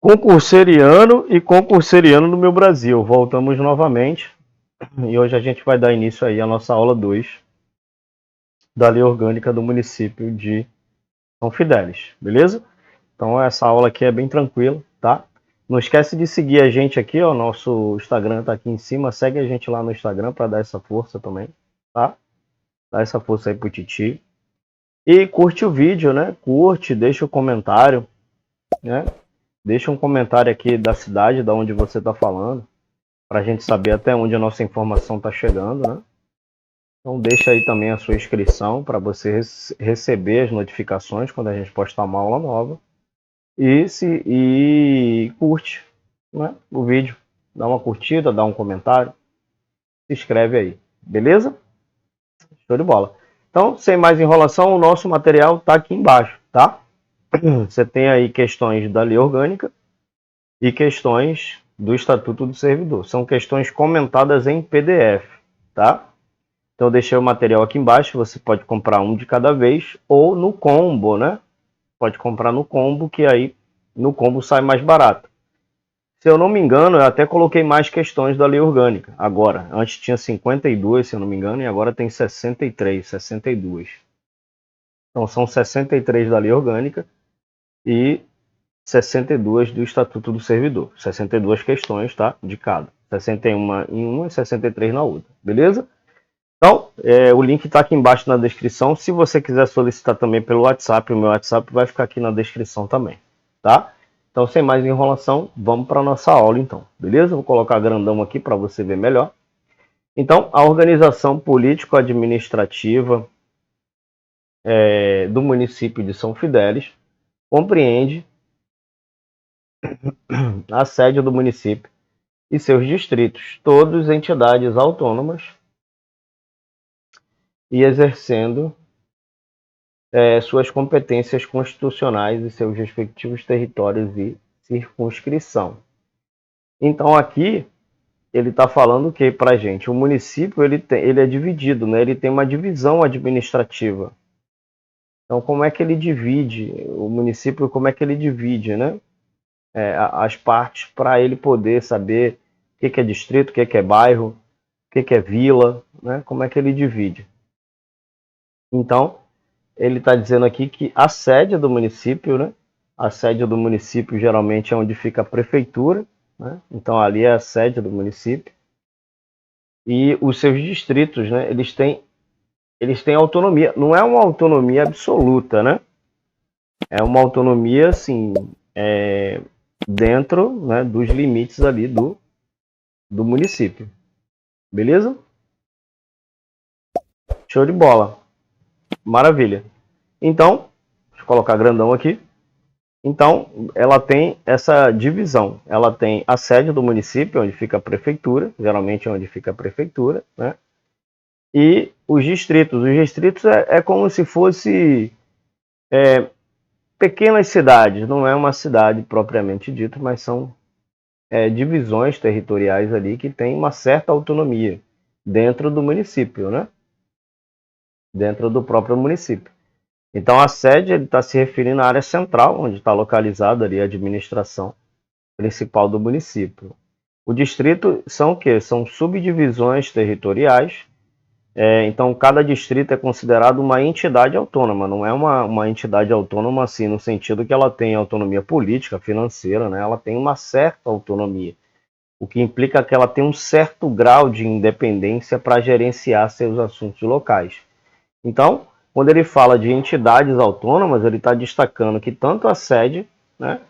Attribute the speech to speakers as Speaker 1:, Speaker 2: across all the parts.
Speaker 1: Concurseriano e concurseriano no meu Brasil. Voltamos novamente e hoje a gente vai dar início aí à nossa aula 2 da Lei Orgânica do município de São Fidélis, beleza? Então essa aula aqui é bem tranquila, tá? Não esquece de seguir a gente aqui, ó, nosso Instagram tá aqui em cima, segue a gente lá no Instagram para dar essa força também, tá? Dá essa força aí pro Titi. E curte o vídeo, né? Curte, deixa o comentário, né? Deixa um comentário aqui da cidade, da onde você está falando, para a gente saber até onde a nossa informação está chegando, né? Então deixa aí também a sua inscrição para você receber as notificações quando a gente postar uma aula nova. E curte, né, o vídeo. Dá uma curtida, dá um comentário, se inscreve aí, beleza? Show de bola. Então, sem mais enrolação, o nosso material está aqui embaixo, tá? Você tem aí questões da lei orgânica e questões do Estatuto do Servidor. São questões comentadas em PDF, tá? Então eu deixei o material aqui embaixo, você pode comprar um de cada vez ou no combo, né? Pode comprar no combo, que aí no combo sai mais barato. Se eu não me engano, eu até coloquei mais questões da lei orgânica. Agora, antes tinha 52, se eu não me engano, e agora tem 63, 62. Então são 63 da lei orgânica e 62 do Estatuto do Servidor. 62 questões, tá? De cada. 61 em uma e 63 na outra. Beleza? Então, o link está aqui embaixo na descrição. Se você quiser solicitar também pelo WhatsApp, o meu WhatsApp vai ficar aqui na descrição também, tá? Então, sem mais enrolação, vamos para a nossa aula, então. Beleza? Vou colocar grandão aqui para você ver melhor. Então, a organização político-administrativa do município de São Fidélis compreende a sede do município e seus distritos, todos entidades autônomas e exercendo suas competências constitucionais e seus respectivos territórios e circunscrição. Então aqui ele está falando que para a gente o município ele é dividido, né? Ele tem uma divisão administrativa. Então como é que ele divide o município? Como é que ele divide, né? As partes para ele poder saber o que é distrito, o que é bairro, o que é vila, né? Como é que ele divide? Então ele está dizendo aqui que a sede do município, né? A sede do município geralmente é onde fica a prefeitura, né? Então ali é a sede do município. E os seus distritos, né? Eles têm autonomia. Não é uma autonomia absoluta, né? É uma autonomia, assim, dentro, né, dos limites ali do município. Beleza? Show de bola. Maravilha. Então, deixa eu colocar grandão aqui. Então, ela tem essa divisão. Ela tem a sede do município, onde fica a prefeitura, geralmente é onde fica a prefeitura, né? E os distritos. Os distritos é como se fosse pequenas cidades. Não é uma cidade propriamente dita, mas são divisões territoriais ali que têm uma certa autonomia dentro do município, né? Dentro do próprio município. Então, a sede está se referindo à área central, onde está localizada ali a administração principal do município. O distrito são o quê? São subdivisões territoriais. Então, cada distrito é considerado uma entidade autônoma. Não é uma entidade autônoma assim, no sentido que ela tem autonomia política, financeira, né? Ela tem uma certa autonomia, o que implica que ela tem um certo grau de independência para gerenciar seus assuntos locais. Então, quando ele fala de entidades autônomas, ele está destacando que tanto a sede, né,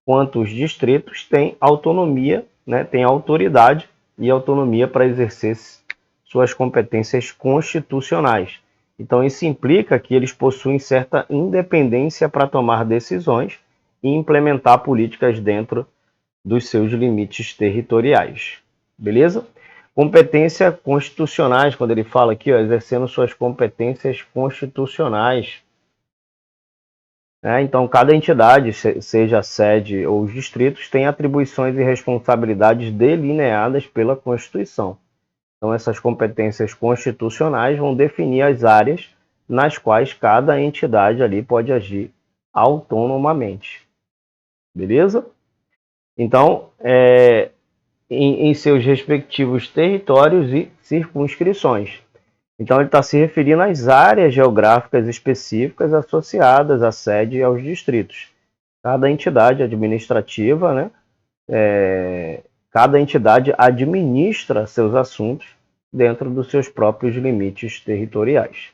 Speaker 1: quanto os distritos têm autonomia, né, têm autoridade e autonomia para exercer suas competências constitucionais. Então, isso implica que eles possuem certa independência para tomar decisões e implementar políticas dentro dos seus limites territoriais. Beleza? Competência constitucionais, quando ele fala aqui, ó, exercendo suas competências constitucionais. Então, cada entidade, seja a sede ou os distritos, tem atribuições e responsabilidades delineadas pela Constituição. Então, essas competências constitucionais vão definir as áreas nas quais cada entidade ali pode agir autonomamente. Beleza? Então, em seus respectivos territórios e circunscrições. Então, ele está se referindo às áreas geográficas específicas associadas à sede e aos distritos. Cada entidade administrativa, né, cada entidade administra seus assuntos dentro dos seus próprios limites territoriais.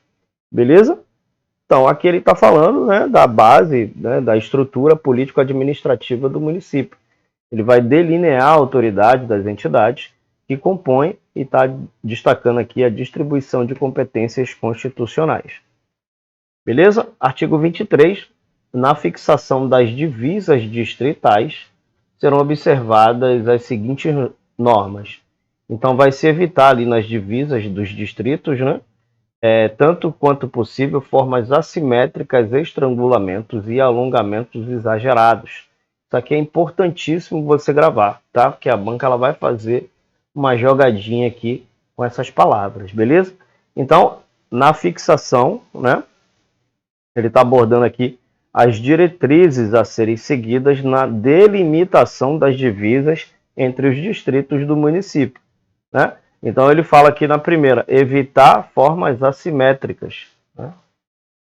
Speaker 1: Beleza? Então, aqui ele está falando, né, da base, né, da estrutura político-administrativa do município. Ele vai delinear a autoridade das entidades que compõem e está destacando aqui a distribuição de competências constitucionais. Beleza? Artigo 23. Na fixação das divisas distritais, serão observadas as seguintes normas. Então, vai se evitar ali nas divisas dos distritos, né, tanto quanto possível, formas assimétricas, estrangulamentos e alongamentos exagerados. Isso aqui é importantíssimo você gravar, tá? Porque a banca ela vai fazer uma jogadinha aqui com essas palavras, beleza? Então, na fixação, né, ele está abordando aqui as diretrizes a serem seguidas na delimitação das divisas entre os distritos do município, né? Então ele fala aqui na primeira, evitar formas assimétricas, né?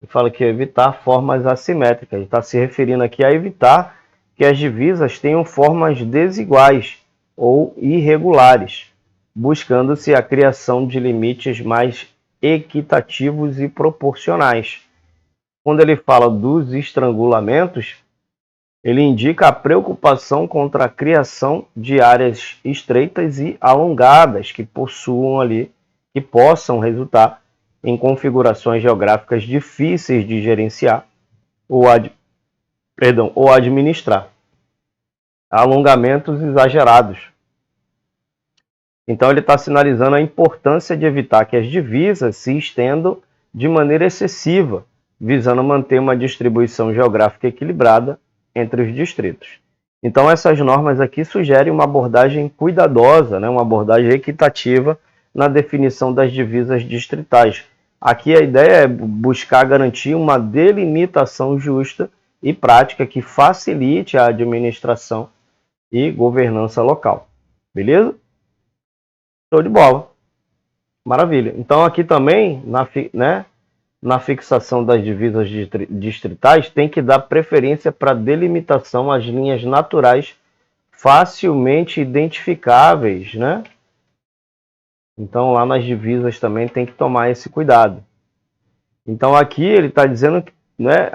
Speaker 1: Ele fala que evitar formas assimétricas. Ele está se referindo aqui a evitar que as divisas tenham formas desiguais ou irregulares, buscando-se a criação de limites mais equitativos e proporcionais. Quando ele fala dos estrangulamentos, ele indica a preocupação contra a criação de áreas estreitas e alongadas que possuam ali, que possam resultar em configurações geográficas difíceis de gerenciar ou administrar. Alongamentos exagerados. Então ele está sinalizando a importância de evitar que as divisas se estendam de maneira excessiva, visando manter uma distribuição geográfica equilibrada entre os distritos. Então essas normas aqui sugerem uma abordagem cuidadosa, né, uma abordagem equitativa na definição das divisas distritais. Aqui a ideia é buscar garantir uma delimitação justa e prática que facilite a administração e governança local. Beleza? Show de bola. Maravilha. Então aqui também, na fixação das divisas distritais, tem que dar preferência para delimitação às linhas naturais facilmente identificáveis, né? Então lá nas divisas também tem que tomar esse cuidado. Então aqui ele está dizendo, né,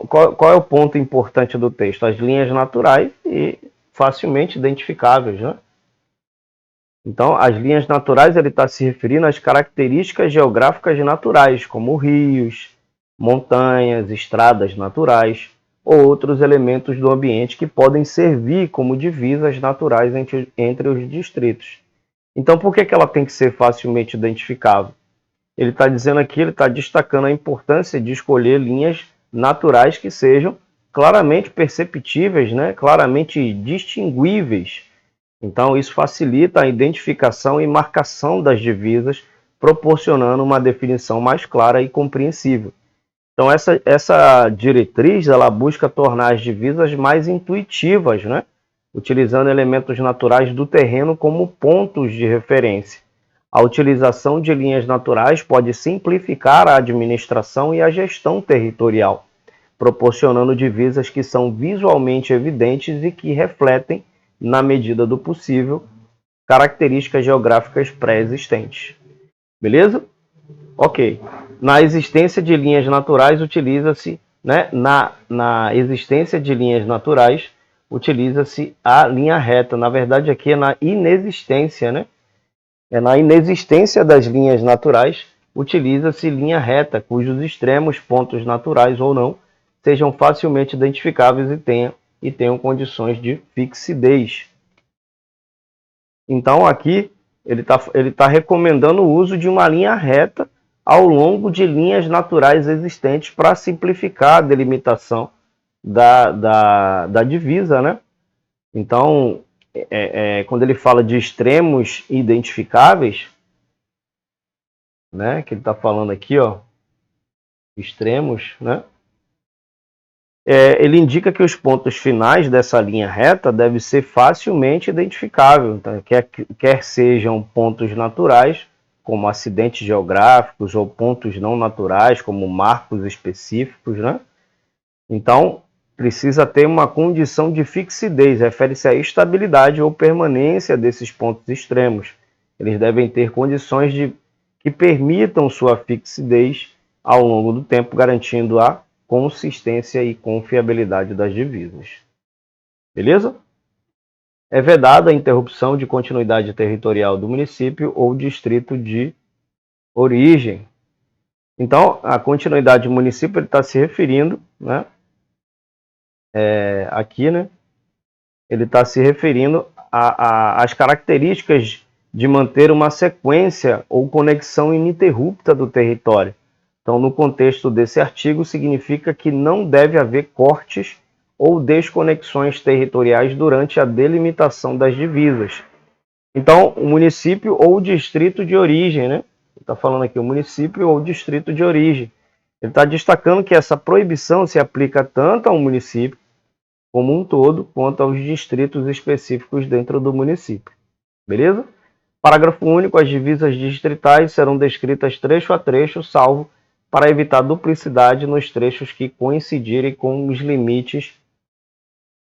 Speaker 1: qual é o ponto importante do texto? As linhas naturais e facilmente identificáveis, né? Então, as linhas naturais, ele está se referindo às características geográficas naturais, como rios, montanhas, estradas naturais ou outros elementos do ambiente que podem servir como divisas naturais entre os distritos. Então, por que ela tem que ser facilmente identificável? Ele está dizendo aqui, ele está destacando a importância de escolher linhas naturais que sejam claramente perceptíveis, né? Claramente distinguíveis. Então, isso facilita a identificação e marcação das divisas, proporcionando uma definição mais clara e compreensível. Então, essa diretriz ela busca tornar as divisas mais intuitivas, né? Utilizando elementos naturais do terreno como pontos de referência. A utilização de linhas naturais pode simplificar a administração e a gestão territorial, proporcionando divisas que são visualmente evidentes e que refletem, na medida do possível, características geográficas pré-existentes. Beleza? Ok. Na existência de linhas naturais, utiliza-se, né, na existência de linhas naturais, utiliza-se a linha reta. Na verdade, aqui é na inexistência, né? É na inexistência das linhas naturais, utiliza-se linha reta, cujos extremos, pontos naturais ou não, sejam facilmente identificáveis e tenham condições de fixidez. Então aqui ele tá recomendando o uso de uma linha reta ao longo de linhas naturais existentes para simplificar a delimitação da divisa, né? Então, quando ele fala de extremos identificáveis, né, que ele está falando aqui, ó, extremos, né? ele indica que os pontos finais dessa linha reta devem ser facilmente identificáveis, então, quer sejam pontos naturais, como acidentes geográficos, ou pontos não naturais, como marcos específicos, né? Então, precisa ter uma condição de fixidez, refere-se à estabilidade ou permanência desses pontos extremos. Eles devem ter condições que permitam sua fixidez ao longo do tempo, garantindo a consistência e confiabilidade das divisas. Beleza? É vedada a interrupção de continuidade territorial do município ou distrito de origem. Então, a continuidade do município está se referindo, né? Aqui, né? Ele está se referindo às características de manter uma sequência ou conexão ininterrupta do território. Então, no contexto desse artigo, significa que não deve haver cortes ou desconexões territoriais durante a delimitação das divisas. Então, o município ou distrito de origem, né? Está falando aqui o município ou distrito de origem. Ele está destacando que essa proibição se aplica tanto ao município como um todo, quanto aos distritos específicos dentro do município. Beleza? Parágrafo único. As divisas distritais serão descritas trecho a trecho, salvo para evitar duplicidade nos trechos que coincidirem com os limites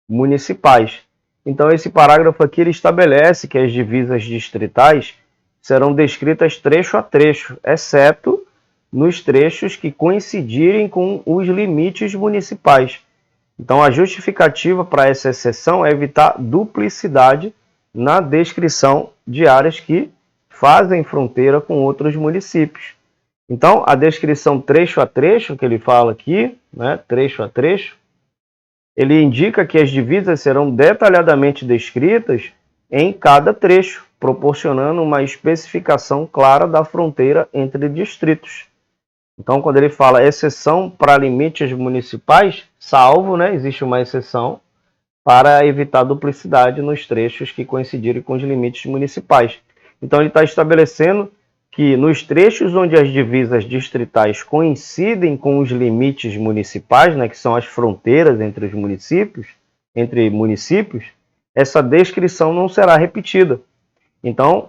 Speaker 1: municipais. Então, esse parágrafo aqui ele estabelece que as divisas distritais serão descritas trecho a trecho, exceto nos trechos que coincidirem com os limites municipais. Então, a justificativa para essa exceção é evitar duplicidade na descrição de áreas que fazem fronteira com outros municípios. Então, a descrição trecho a trecho, que ele fala aqui, né, trecho a trecho, ele indica que as divisas serão detalhadamente descritas em cada trecho, proporcionando uma especificação clara da fronteira entre distritos. Então, quando ele fala exceção para limites municipais, salvo, né, existe uma exceção para evitar duplicidade nos trechos que coincidirem com os limites municipais. Então, ele está estabelecendo que nos trechos onde as divisas distritais coincidem com os limites municipais, né, que são as fronteiras entre municípios, essa descrição não será repetida. Então,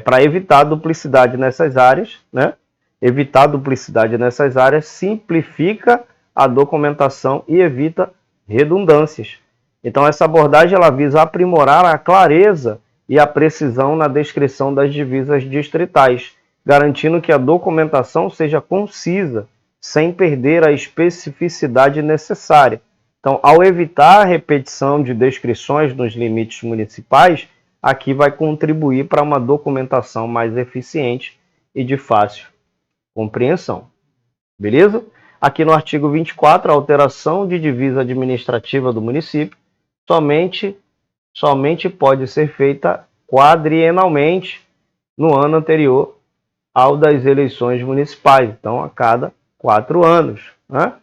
Speaker 1: para evitar duplicidade nessas áreas, né? Evitar duplicidade nessas áreas simplifica a documentação e evita redundâncias. Então, essa abordagem ela visa aprimorar a clareza e a precisão na descrição das divisas distritais, garantindo que a documentação seja concisa, sem perder a especificidade necessária. Então, ao evitar a repetição de descrições nos limites municipais, aqui vai contribuir para uma documentação mais eficiente e de fácil compreensão. Beleza? Aqui no artigo 24, a alteração de divisa administrativa do município somente pode ser feita quadrienalmente no ano anterior ao das eleições municipais, então a cada 4 anos. Né?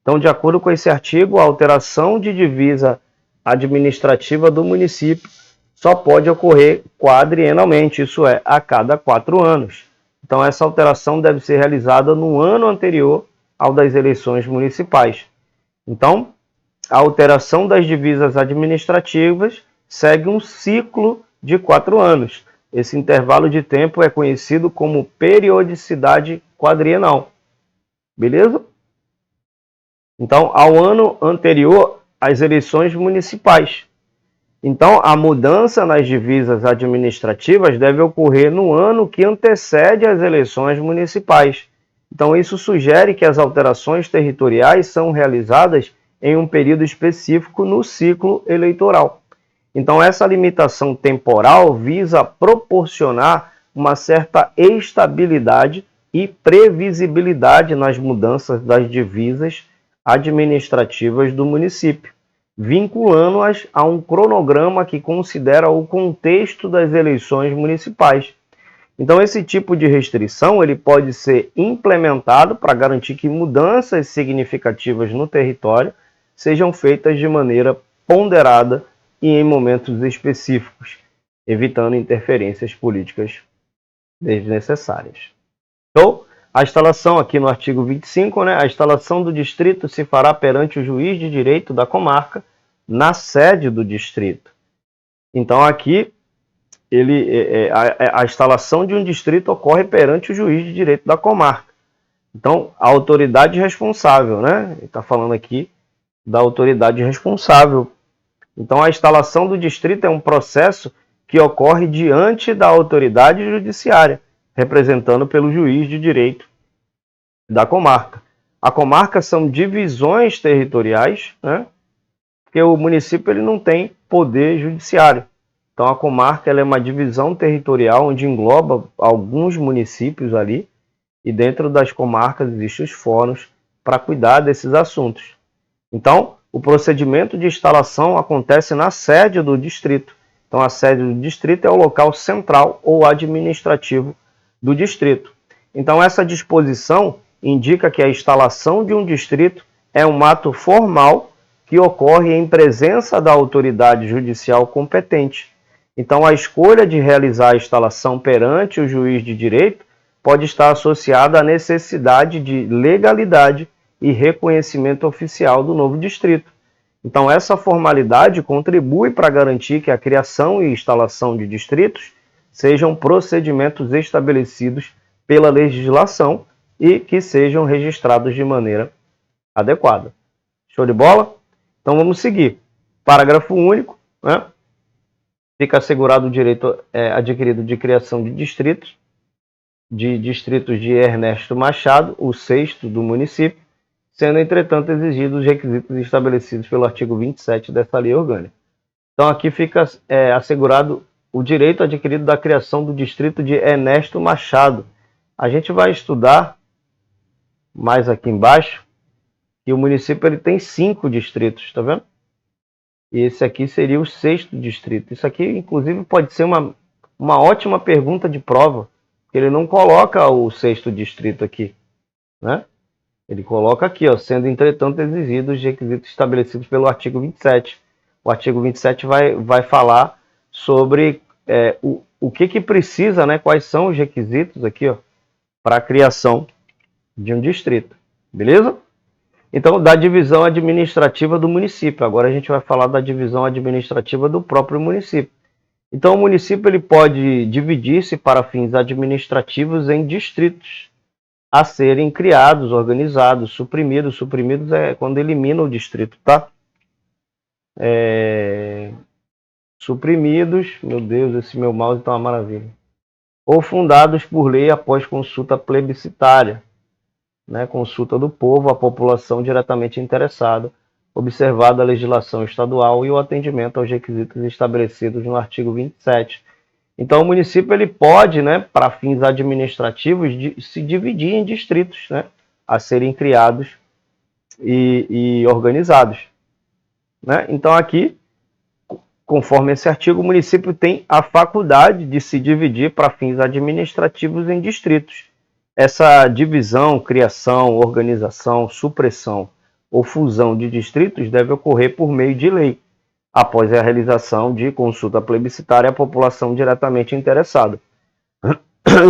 Speaker 1: Então, de acordo com esse artigo, a alteração de divisa administrativa do município só pode ocorrer quadrienalmente, isso é, a cada 4 anos. Então, essa alteração deve ser realizada no ano anterior ao das eleições municipais. Então, a alteração das divisas administrativas segue um ciclo de 4 anos. Esse intervalo de tempo é conhecido como periodicidade quadrienal. Beleza? Então, ao ano anterior às eleições municipais. Então, a mudança nas divisas administrativas deve ocorrer no ano que antecede as eleições municipais. Então, isso sugere que as alterações territoriais são realizadas em um período específico no ciclo eleitoral. Então, essa limitação temporal visa proporcionar uma certa estabilidade e previsibilidade nas mudanças das divisas administrativas do município, vinculando-as a um cronograma que considera o contexto das eleições municipais. Então, esse tipo de restrição ele pode ser implementado para garantir que mudanças significativas no território sejam feitas de maneira ponderada e em momentos específicos, evitando interferências políticas desnecessárias. Então, A instalação aqui no artigo 25, né, a instalação do distrito se fará perante o juiz de direito da comarca na sede do distrito. Então aqui a instalação de um distrito ocorre perante o juiz de direito da comarca. Então a autoridade responsável, né? Ele está falando aqui da autoridade responsável. Então a instalação do distrito é um processo que ocorre diante da autoridade judiciária, representando pelo juiz de direito da comarca. A comarca são divisões territoriais, né? Porque o município ele não tem poder judiciário. Então a comarca ela é uma divisão territorial onde engloba alguns municípios ali, e dentro das comarcas existem os fóruns para cuidar desses assuntos. Então, o procedimento de instalação acontece na sede do distrito. Então, a sede do distrito é o local central ou administrativo do distrito. Então, essa disposição indica que a instalação de um distrito é um ato formal que ocorre em presença da autoridade judicial competente. Então, a escolha de realizar a instalação perante o juiz de direito pode estar associada à necessidade de legalidade e reconhecimento oficial do novo distrito. Então, essa formalidade contribui para garantir que a criação e instalação de distritos sejam procedimentos estabelecidos pela legislação e que sejam registrados de maneira adequada. Show de bola? Então, vamos seguir. Parágrafo único, né? Fica assegurado o direito adquirido de criação de distritos de Ernesto Machado, o sexto do município, sendo, entretanto, exigidos os requisitos estabelecidos pelo artigo 27 dessa lei orgânica. Então, aqui fica assegurado o direito adquirido da criação do distrito de Ernesto Machado. A gente vai estudar mais aqui embaixo que o município ele tem 5 distritos, tá vendo? E esse aqui seria o sexto distrito. Isso aqui, inclusive, pode ser uma ótima pergunta de prova, porque ele não coloca o sexto distrito aqui, né? Ele coloca aqui, ó, sendo, entretanto, exigidos os requisitos estabelecidos pelo artigo 27. O artigo 27 vai falar sobre o que precisa, né? Quais são os requisitos aqui, ó, para a criação de um distrito. Beleza? Então, da divisão administrativa do município. Agora a gente vai falar da divisão administrativa do próprio município. Então, o município ele pode dividir-se para fins administrativos em distritos a serem criados, organizados, suprimidos. Suprimidos é quando elimina o distrito, tá? Suprimidos, meu Deus, esse meu mouse tá uma maravilha. Ou fundados por lei após consulta plebiscitária, né? Consulta do povo, a população diretamente interessada, observada a legislação estadual e o atendimento aos requisitos estabelecidos no artigo 27. Então, o município ele pode, né, para fins administrativos, se dividir em distritos, né, a serem criados e organizados, né? Então, aqui, conforme esse artigo, o município tem a faculdade de se dividir para fins administrativos em distritos. Essa divisão, criação, organização, supressão ou fusão de distritos deve ocorrer por meio de lei, após a realização de consulta plebiscitária à população diretamente interessada.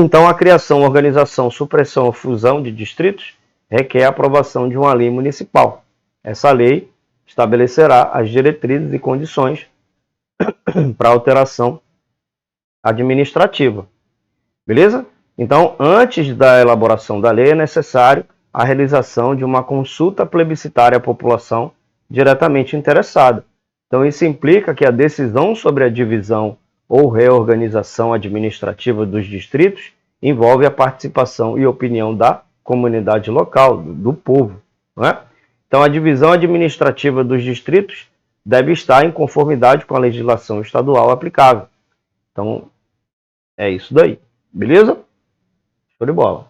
Speaker 1: Então, a criação, organização, supressão ou fusão de distritos requer a aprovação de uma lei municipal. Essa lei estabelecerá as diretrizes e condições para alteração administrativa. Beleza? Então, antes da elaboração da lei, é necessário a realização de uma consulta plebiscitária à população diretamente interessada. Então, isso implica que a decisão sobre a divisão ou reorganização administrativa dos distritos envolve a participação e opinião da comunidade local, do povo, não é? Então, a divisão administrativa dos distritos deve estar em conformidade com a legislação estadual aplicável. Então, é isso daí. Beleza? Show de bola.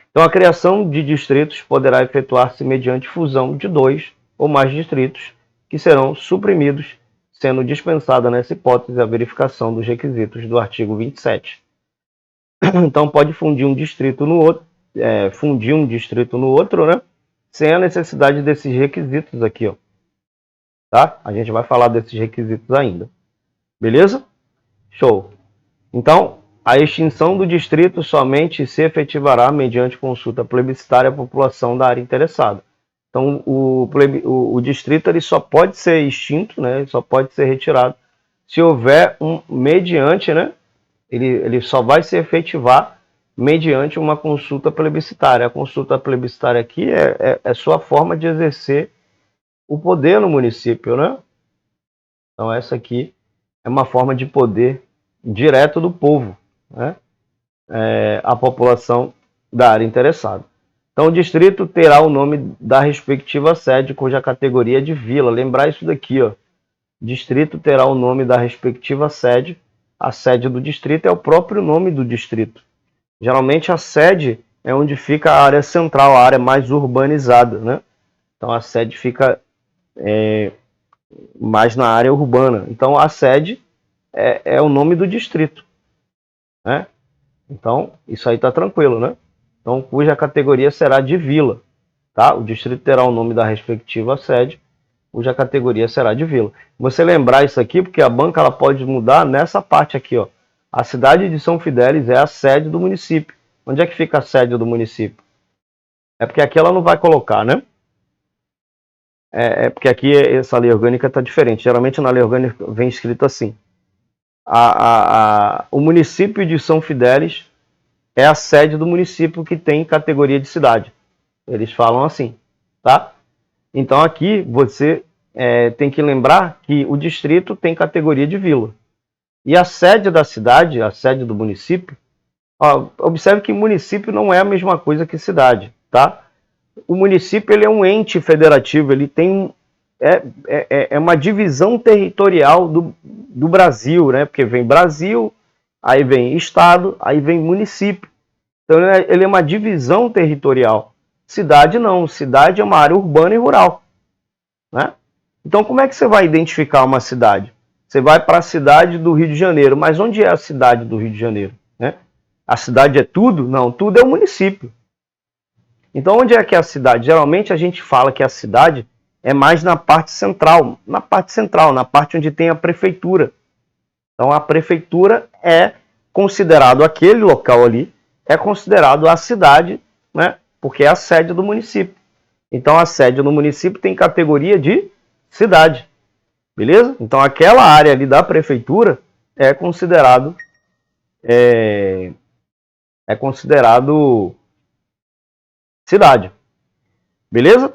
Speaker 1: Então, a criação de distritos poderá efetuar-se mediante fusão de 2 ou mais distritos, que serão suprimidos, sendo dispensada nessa hipótese a verificação dos requisitos do artigo 27. Então, pode fundir um distrito no outro, né? Sem a necessidade desses requisitos aqui, ó. Tá? A gente vai falar desses requisitos ainda. Beleza? Show. Então, A extinção do distrito somente se efetivará mediante consulta plebiscitária à população da área interessada. Então, o distrito ele só pode ser extinto, né? Ele só pode ser retirado se houver mediante, né? Ele só vai se efetivar mediante uma consulta plebiscitária. A consulta plebiscitária aqui é sua forma de exercer o poder no município, né? Então, essa aqui é uma forma de poder direto do povo, né? A população da área interessada. Então, o distrito terá o nome da respectiva sede, cuja categoria é de vila. Lembrar isso daqui, ó. Distrito terá o nome da respectiva sede. A sede do distrito é o próprio nome do distrito. Geralmente, a sede é onde fica a área central, a área mais urbanizada, né? Então, a sede fica mais na área urbana. Então, a sede é o nome do distrito, né? Então, isso aí está tranquilo, né? Então, cuja categoria será de vila, tá? O distrito terá o nome da respectiva sede, cuja categoria será de vila. Você lembrar isso aqui, porque a banca ela pode mudar nessa parte aqui, ó. A cidade de São Fidélis é a sede do município. Onde é que fica a sede do município? É porque aqui ela não vai colocar, né? Porque aqui essa lei orgânica está diferente. Geralmente na lei orgânica vem escrito assim. O município de São Fidélis é a sede do município que tem categoria de cidade. Eles falam assim, tá? Então aqui você tem que lembrar que o distrito tem categoria de vila. E a sede da cidade, a sede do município, observe que município não é a mesma coisa que cidade, tá? O município ele é um ente federativo, ele tem uma divisão territorial do Brasil, né? Porque vem Brasil, aí vem estado, aí vem município. Então ele é uma divisão territorial. Cidade não, cidade é uma área urbana e rural, né? Então como é que você vai identificar uma cidade? Você vai para a cidade do Rio de Janeiro, mas onde é a cidade do Rio de Janeiro, né? A cidade é tudo? Não, tudo é o município. Então onde é que é a cidade? Geralmente a gente fala que a cidade é mais na parte central, na parte onde tem a prefeitura. Então a prefeitura é considerado aquele local ali, é considerado a cidade, né? Porque é a sede do município. Então a sede do município tem categoria de cidade, beleza? Então aquela área ali da prefeitura é considerado cidade, beleza?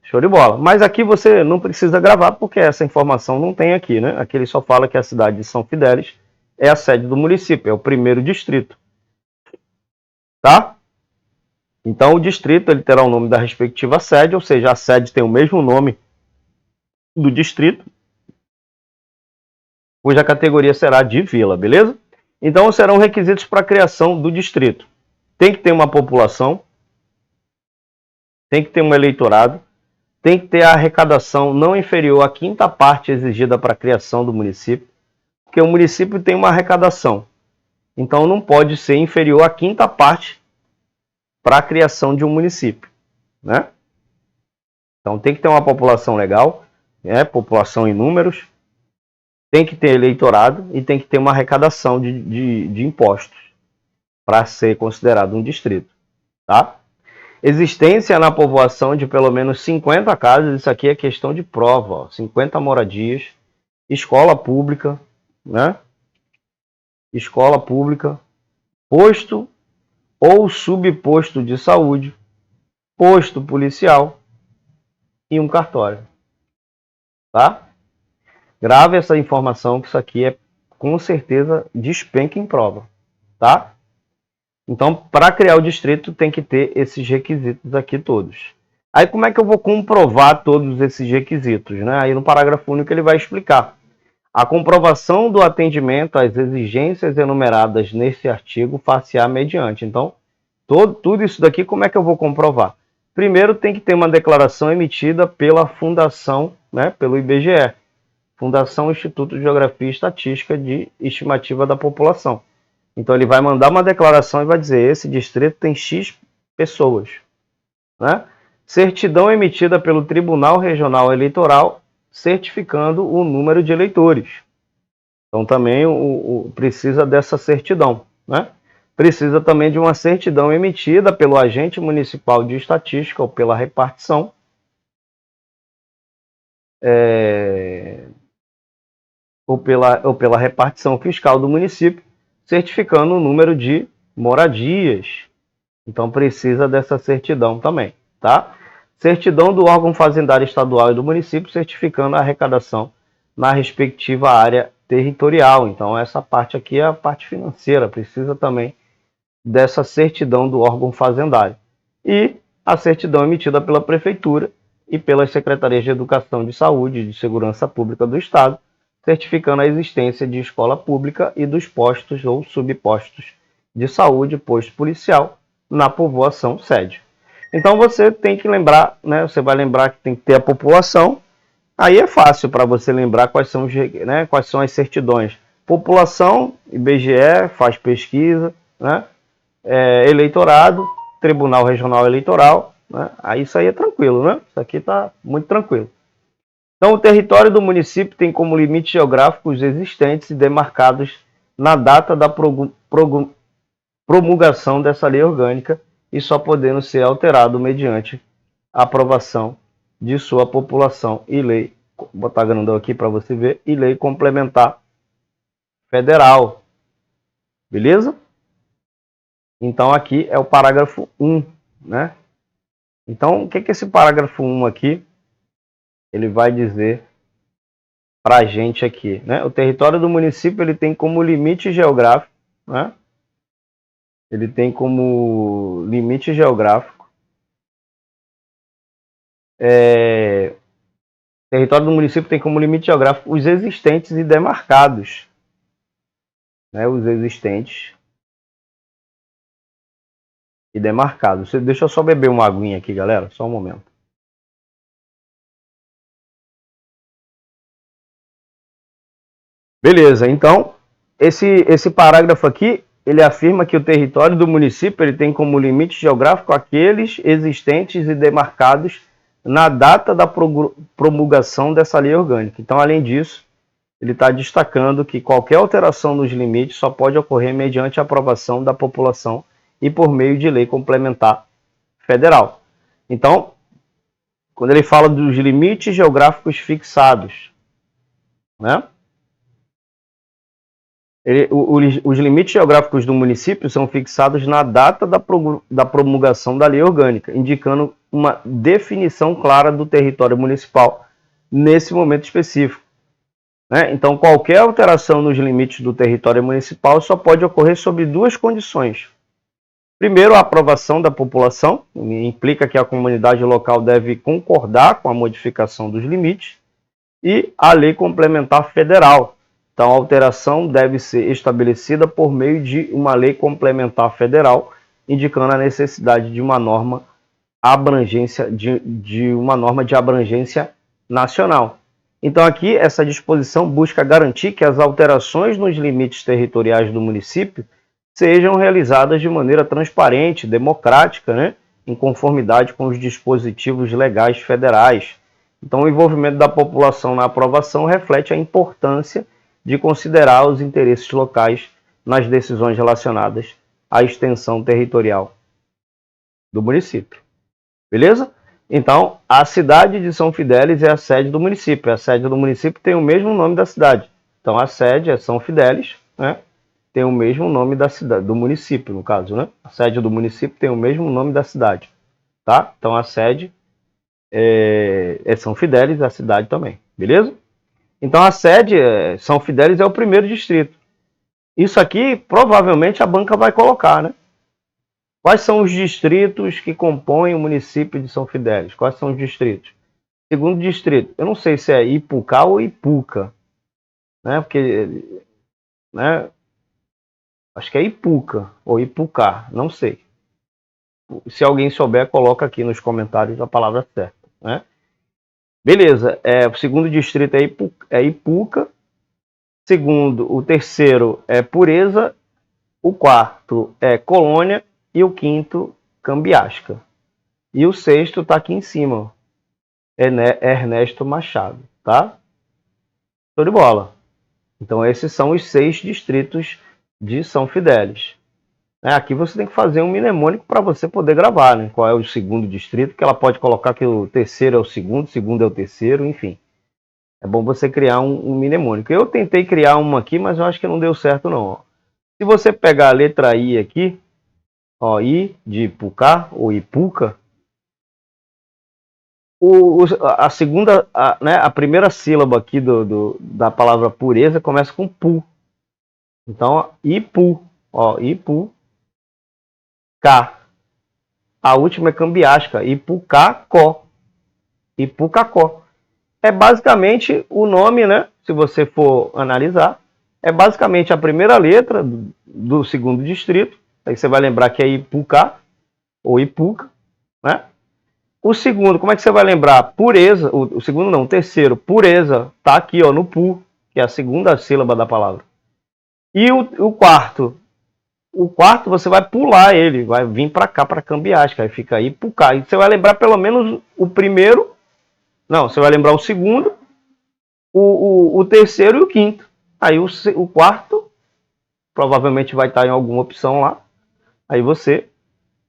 Speaker 1: Show de bola. Mas aqui você não precisa gravar porque essa informação não tem aqui, né? Aqui ele só fala que a cidade de São Fidélis é a sede do município, é o primeiro distrito, tá? Então o distrito ele terá o nome da respectiva sede, ou seja, a sede tem o mesmo nome do distrito, cuja categoria será de vila, beleza? Então serão requisitos para a criação do distrito. Tem que ter uma população, tem que ter um eleitorado, tem que ter a arrecadação não inferior à quinta parte exigida para a criação do município, porque o município tem uma arrecadação, então não pode ser inferior à quinta parte para a criação de um município, né? Então tem que ter uma população legal, né? População em números, tem que ter eleitorado e tem que ter uma arrecadação de impostos para ser considerado um distrito, tá? Existência na povoação de pelo menos 50 casas, isso aqui é questão de prova, ó, 50 moradias, escola pública, né? Escola pública, posto ou subposto de saúde, posto policial e um cartório, tá? Grave essa informação que isso aqui com certeza despenca em prova, tá? Então, para criar o distrito tem que ter esses requisitos aqui todos. Aí como é que eu vou comprovar todos esses requisitos, né? Aí no parágrafo único ele vai explicar. A comprovação do atendimento às exigências enumeradas nesse artigo far-se-á mediante. Então, tudo isso daqui, como é que eu vou comprovar? Primeiro, tem que ter uma declaração emitida pela Fundação, né, pelo IBGE, Fundação Instituto de Geografia e Estatística de Estimativa da População. Então, ele vai mandar uma declaração e vai dizer, esse distrito tem X pessoas, né? Certidão emitida pelo Tribunal Regional Eleitoral, certificando o número de eleitores. Então também precisa dessa certidão, né? Precisa também de uma certidão emitida pelo agente municipal de estatística ou pela repartição, ou pela repartição fiscal do município, certificando o número de moradias. Então precisa dessa certidão também, tá? Certidão do órgão fazendário estadual e do município certificando a arrecadação na respectiva área territorial. Então essa parte aqui é a parte financeira, precisa também dessa certidão do órgão fazendário. E a certidão emitida pela prefeitura e pelas secretarias de Educação, de Saúde e de Segurança Pública do Estado, certificando a existência de escola pública e dos postos ou subpostos de saúde, posto policial, na povoação sede. Então você tem que lembrar, né? Você vai lembrar que tem que ter a população. Aí é fácil para você lembrar quais são, quais são as certidões. População, IBGE, faz pesquisa, né? Eleitorado, Tribunal Regional Eleitoral, né? Aí isso aí é tranquilo, né? Isso aqui está muito tranquilo. Então, o território do município tem como limites geográficos existentes e demarcados na data da promulgação dessa lei orgânica e só podendo ser alterado mediante a aprovação de sua população e lei, vou botar grandão aqui para você ver, e lei complementar federal. Beleza? Então, aqui é o parágrafo 1, né? Então, o que é esse parágrafo 1 aqui? Ele vai dizer para a gente aqui, né? O território do município ele tem como limite geográfico, né? Ele tem como limite geográfico território do município tem como limite geográfico os existentes e demarcados, né? Os existentes e demarcados. Deixa eu só beber uma aguinha aqui, galera, só um momento. Beleza, então esse parágrafo aqui ele afirma que o território do município ele tem como limite geográfico aqueles existentes e demarcados na data da promulgação dessa lei orgânica. Então, além disso, ele está destacando que qualquer alteração nos limites só pode ocorrer mediante a aprovação da população e por meio de lei complementar federal. Então, quando ele fala dos limites geográficos fixados, né? Os limites geográficos do município são fixados na data da promulgação da lei orgânica, indicando uma definição clara do território municipal nesse momento específico, né? Então, qualquer alteração nos limites do território municipal só pode ocorrer sob duas condições. Primeiro, a aprovação da população, implica que a comunidade local deve concordar com a modificação dos limites, e a lei complementar federal. Então, a alteração deve ser estabelecida por meio de uma lei complementar federal, indicando a necessidade de uma norma de abrangência nacional. Então, aqui, essa disposição busca garantir que as alterações nos limites territoriais do município sejam realizadas de maneira transparente, democrática, né, em conformidade com os dispositivos legais federais. Então, o envolvimento da população na aprovação reflete a importância de considerar os interesses locais nas decisões relacionadas à extensão territorial do município. Beleza? Então, a cidade de São Fidélis é a sede do município. A sede do município tem o mesmo nome da cidade. Então, a sede é São Fidélis, né? Tem o mesmo nome da cidade, do município, no caso, né? A sede do município tem o mesmo nome da cidade, tá? Então, a sede é São Fidélis, a cidade também, beleza? Então a sede, São Fidélis, é o primeiro distrito. Isso aqui, provavelmente, a banca vai colocar, né? Quais são os distritos que compõem o município de São Fidélis? Quais são os distritos? Segundo distrito, eu não sei se é Ipucá ou Ipuca, né? Porque, né? Acho que é Ipuca ou Ipucá, não sei. Se alguém souber, coloca aqui nos comentários a palavra certa, né? Beleza, o segundo distrito é Ipuca, o terceiro é Pureza, o quarto é Colônia e o quinto Cambiasca. E o sexto está aqui em cima, Ernesto Machado, tá? Show de bola. Então esses são os 6 distritos de São Fidélis. Aqui você tem que fazer um mnemônico para você poder gravar, né? Qual é o segundo distrito, que ela pode colocar que o terceiro é o segundo é o terceiro, enfim. É bom você criar um mnemônico. Eu tentei criar uma aqui, mas eu acho que não deu certo não. Ó. Se você pegar a letra I aqui, ó, I de Ipucá ou Ipuca, a segunda, né, a primeira sílaba aqui da palavra pureza começa com pu. Então, ó, Ipu, ó, Ipu, K. A última é cambiasca, Ipucacó. Ipucacó. É basicamente o nome, né? Se você for analisar, é basicamente a primeira letra do segundo distrito. Aí você vai lembrar que é Ipucá ou Ipuca, né? O segundo, como é que você vai lembrar? Pureza. O segundo não, o terceiro, pureza, tá aqui, ó, no pu, que é a segunda sílaba da palavra. E o quarto você vai pular ele, vai vir para cá, para cambiasca, aí fica aí Ipucá. E você vai lembrar pelo menos o primeiro, não, você vai lembrar o segundo, o terceiro e o quinto. Aí o quarto provavelmente vai estar em alguma opção lá. Aí você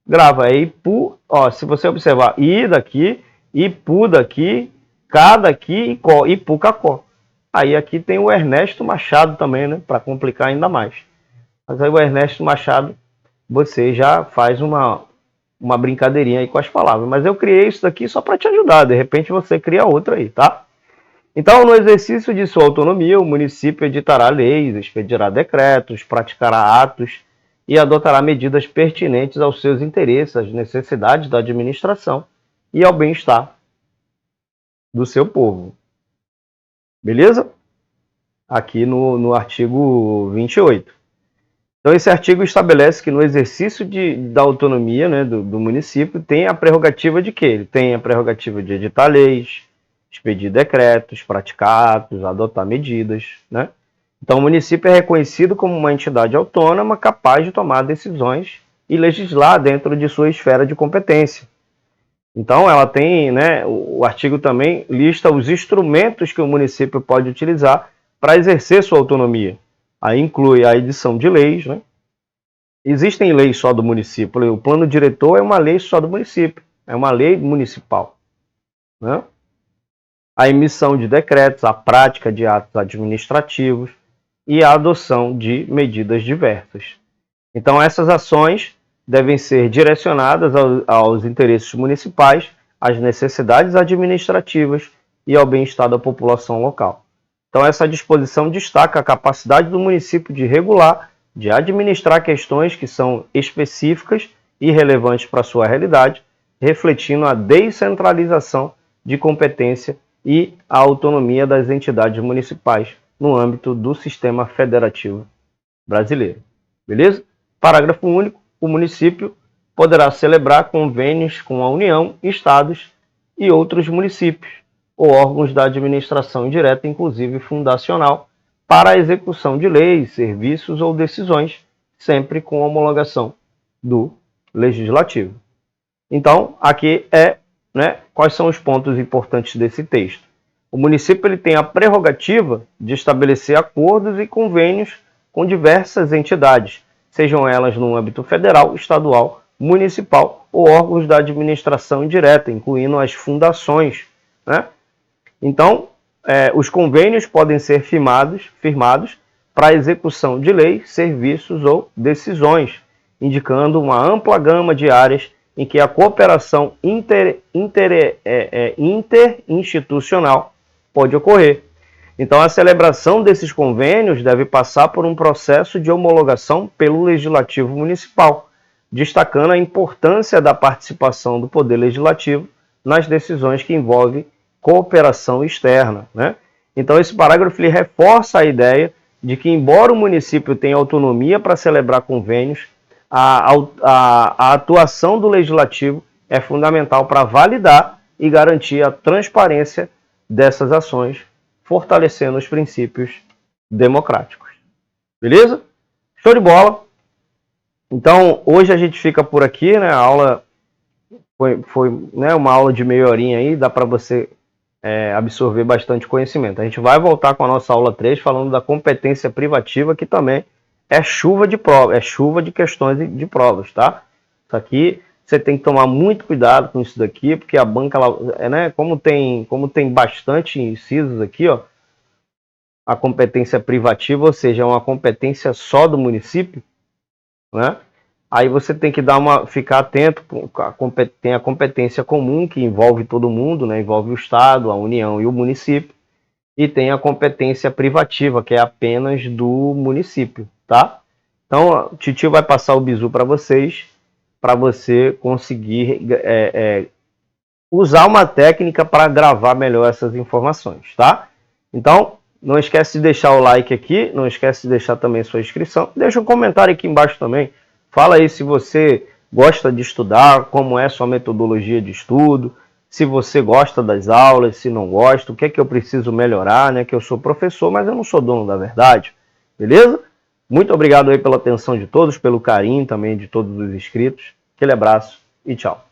Speaker 1: grava. Aí Ipu, ó, se você observar, I daqui, Ipu daqui, K daqui e Có, Ipucacó. Aí aqui tem o Ernesto Machado também, né? Para complicar ainda mais. Mas aí o Ernesto Machado, você já faz uma brincadeirinha aí com as palavras. Mas eu criei isso daqui só para te ajudar. De repente você cria outra aí, tá? Então, no exercício de sua autonomia, o município editará leis, expedirá decretos, praticará atos e adotará medidas pertinentes aos seus interesses, às necessidades da administração e ao bem-estar do seu povo. Beleza? Aqui no artigo 28. Então, esse artigo estabelece que no exercício da autonomia, né, do município, tem a prerrogativa de quê? Ele tem a prerrogativa de editar leis, expedir decretos, praticar atos, adotar medidas, né? Então, o município é reconhecido como uma entidade autônoma capaz de tomar decisões e legislar dentro de sua esfera de competência. Então, ela tem, né, o artigo também lista os instrumentos que o município pode utilizar para exercer sua autonomia. Aí inclui a edição de leis, né? Existem leis só do município. O plano diretor é uma lei só do município, é uma lei municipal, né? A emissão de decretos, a prática de atos administrativos e a adoção de medidas diversas. Então, essas ações devem ser direcionadas aos interesses municipais, às necessidades administrativas e ao bem-estar da população local. Então, essa disposição destaca a capacidade do município de regular, de administrar questões que são específicas e relevantes para a sua realidade, refletindo a descentralização de competência e a autonomia das entidades municipais no âmbito do sistema federativo brasileiro. Beleza? Parágrafo único. O município poderá celebrar convênios com a União, estados e outros municípios ou órgãos da administração indireta, inclusive fundacional, para a execução de leis, serviços ou decisões, sempre com homologação do Legislativo. Então, aqui né, quais são os pontos importantes desse texto. O município ele tem a prerrogativa de estabelecer acordos e convênios com diversas entidades, sejam elas no âmbito federal, estadual, municipal ou órgãos da administração indireta, incluindo as fundações, né? Então, os convênios podem ser firmados para a execução de leis, serviços ou decisões, indicando uma ampla gama de áreas em que a cooperação interinstitucional pode ocorrer. Então, a celebração desses convênios deve passar por um processo de homologação pelo Legislativo Municipal, destacando a importância da participação do Poder Legislativo nas decisões que envolvem cooperação externa, né? Então, esse parágrafo ele reforça a ideia de que, embora o município tenha autonomia para celebrar convênios, a atuação do Legislativo é fundamental para validar e garantir a transparência dessas ações, fortalecendo os princípios democráticos. Beleza? Show de bola! Então, hoje a gente fica por aqui, né? A aula foi né, uma aula de meia horinha aí, dá para você absorver bastante conhecimento. A gente vai voltar com a nossa aula 3 falando da competência privativa, que também é chuva de prova, é chuva de questões de provas, tá? Isso aqui você tem que tomar muito cuidado com isso daqui, porque a banca, ela, né, como tem bastante incisos aqui, ó, a competência privativa, ou seja, é uma competência só do município, né? Aí você tem que ficar atento, tem a competência comum, que envolve todo mundo, né? Envolve o Estado, a União e o município, e tem a competência privativa, que é apenas do município, tá? Então, o Titio vai passar o bizu para vocês, para você conseguir usar uma técnica para gravar melhor essas informações, tá? Então, não esquece de deixar o like aqui, não esquece de deixar também sua inscrição, deixa um comentário aqui embaixo também, fala aí se você gosta de estudar, como é sua metodologia de estudo, se você gosta das aulas, se não gosta, o que é que eu preciso melhorar, né? Que eu sou professor, mas eu não sou dono da verdade, beleza? Muito obrigado aí pela atenção de todos, pelo carinho também de todos os inscritos. Aquele abraço e tchau.